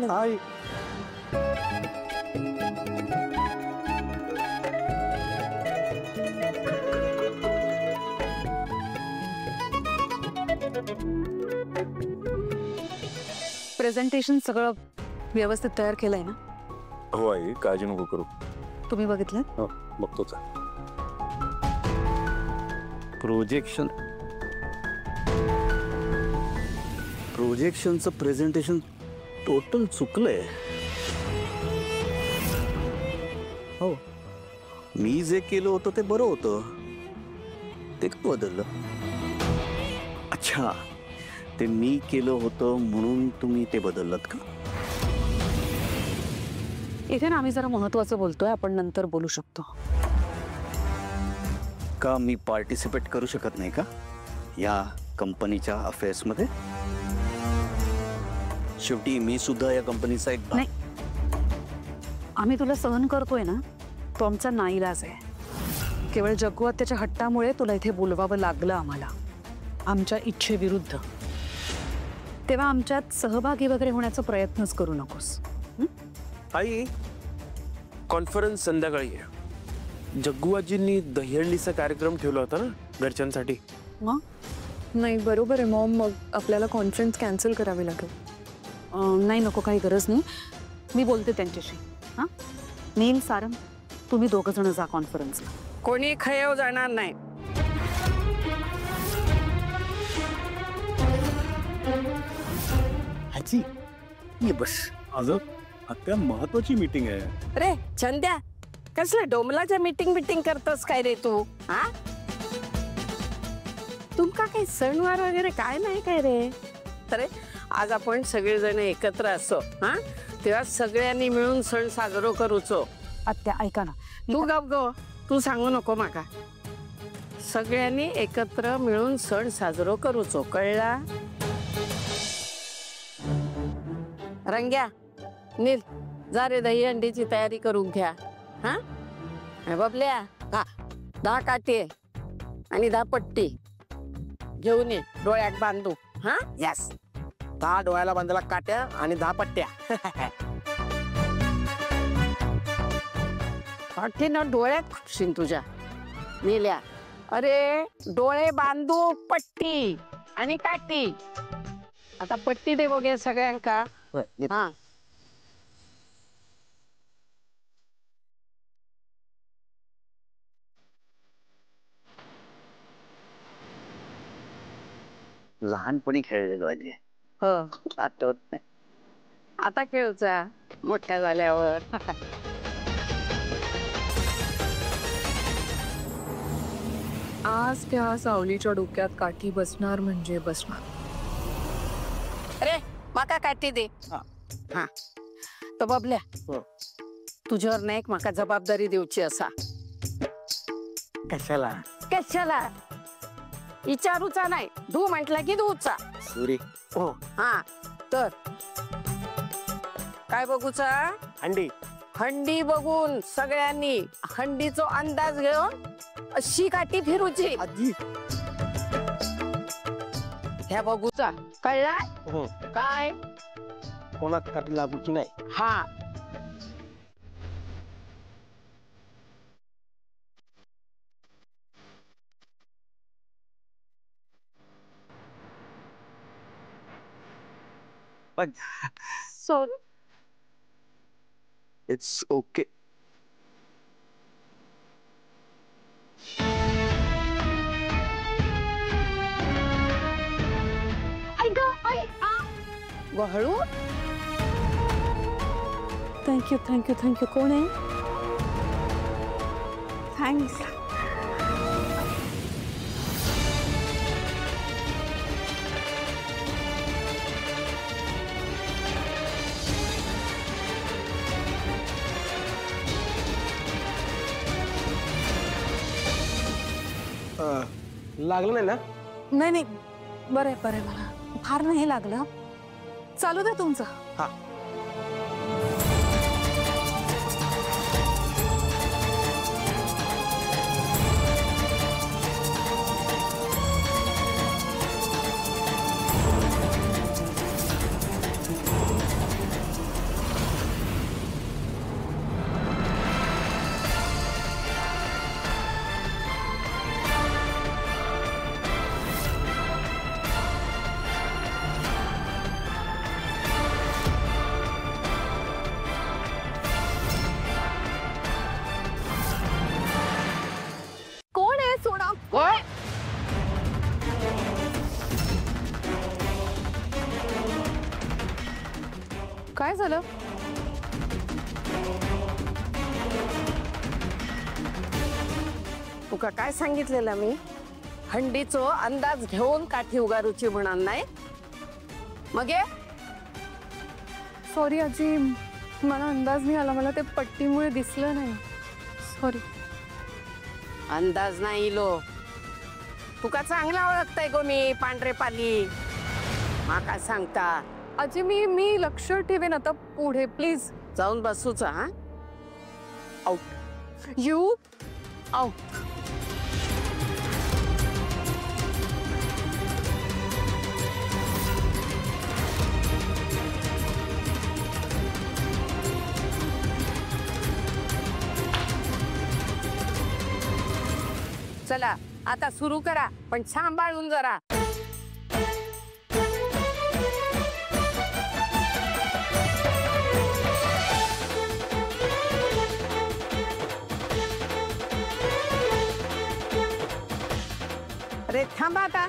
आई presentation सगळं व्यवस्थित तयार केलंय ना? हो आई, काळजी नको करू. तुम्ही बघितलं? हो, बघतोच. प्रोजेक्शनचं प्रेझेंटेशन टोटल चुकलंय. हो, मी जे केलं होतं ते बरं होतं, ते का बदललं? अच्छा, ते मी केलं होतं म्हणून तुम्ही ते बदललात का? इथे ना आम्ही जरा महत्वाचं बोलतोय, आपण नंतर बोलू शकतो. का मी पार्टिसिपेट करू शकत नाही का या कंपनीच्या अफेअर्समध्ये? शेवटी मी सुद्धा या कंपनीचा एक नाही, आम्ही तुला सहन करतोय ना, तो आमचा नाईलाज आहे. केवळ जग्गू आत्याच्या हट्टामुळे तुला इथे बोलवावं लागलं आम्हाला, आमच्या इच्छेविरुद्ध. तेव्हा आमच्यात सहभागी वगैरे होण्याचा प्रयत्नच करू नकोस. आई, कॉन्फरन्स संध्याकाळी आहे. जग्गू आजींनी दहीहंडीचा कार्यक्रम ठेवला होता ना घरच्यांसाठी. नाही बरोबर आहे मॉम, मग आपल्याला कॉन्फरन्स कॅन्सल करावी लागेल. नाही, नको, काही गरज नाही. मी बोलते त्यांच्याशी. हां, नील, सारंग, तुम्ही दोघं जण जा कॉन्फरन्सला. कोणी खयव जाणार नाही. आजी ये बस. अजून आता महत्वाची मीटिंग आहे. रे चंद्या, कसलं डोमलाच्या मीटिंग करतोस काय रे तू? हा, तुमका काही सणवार वगैरे काय नाही काय रे? तर आज आपण सगळेजण एकत्र असो, हा, तेव्हा सगळ्यांनी मिळून सण साजरो करूचो. आत्या ऐका ना, तू गप गो, तू सांगू नको माका. सगळ्यांनी एकत्र मिळून सण साजरो करूचो, कळला? रंग्या, नील, जा रे दहीहंडीची तयारी करून घ्या. हा, बबल्या, का 10 काठी आणि 10 पट्टी घेऊन ये, डोळ्यात बांधू. हा, यस, 10 डोळ्याला बांधायला काट्या आणि 10 पट्ट्या. काठीनं डोळ्यात खुपशीन तुझ्या नील्या. अरे डोळे बांधू, पट्टी आणि काठी. आता पट्टी दे बघे सगळ्यांका. हा, लहानपणी खेळलेलो आहे. हो, आठवत नाही. आता खेळचा मोठ्या झाल्यावर. आज त्या सावलीच्या डोक्यात काठी बसणार म्हणजे बसणार. अरे माका काठी दे. हा, तो बबल्या, तुझ्यावर नाही माका जबाबदारी देऊची असा. कशाला? कशाला विचारूचा नाही, धू म्हटला की धूचा. सुरी. हो, हा, तर काय बघूचा? हंडी. हंडी बघून सगळ्यांनी हंडीचो अंदाज घेऊन अशी काठी फिरूची. आजी ह्या बघूचा, कळला? काय कोणा काठी लागूची नाही. हा, पण सो इट्स ओके. हळू. Thank you thank you thank you. कोण आहे? थँक्स. लागलं नाही ना? नाही नाही, बरं आहे, बरं आहे, मला फार नाही लागलं. चालू द्या तुमचं. हा, काय झालं? तुका काय सांगितलेलं मी? हंडीचो अंदाज घेऊन काठी उगारूची म्हणणार नाही. मग ये. सॉरी आजी, मला अंदाज नाही आला. मला ते पट्टीमुळे दिसलं नाही. सॉरी. अंदाज नाही लो. तुका चांगला ओळखताय गो मी, पांढरे पाली. माका सांगता. आजी मी लक्ष ठेवेन आता पुढे. प्लीज. जाऊन बसूच हा. You out. चला आता सुरू करा, पण सांभाळून जरा. अरे थांबा आता.